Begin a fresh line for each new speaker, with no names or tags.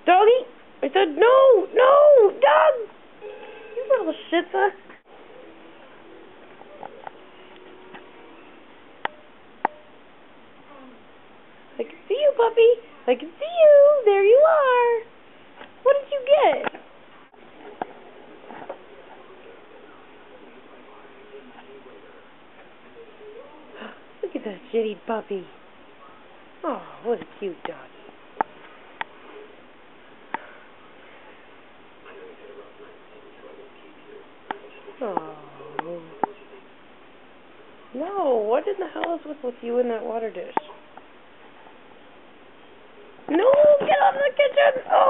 Doggy! I said no! No! Dog! You little shitza. I can see you, puppy. I can see you. There you are. What did you get? Look at that shitty puppy. Oh, what a cute dog. Oh. No, what in the hell is with you in that water dish? No, get out of the kitchen! Oh!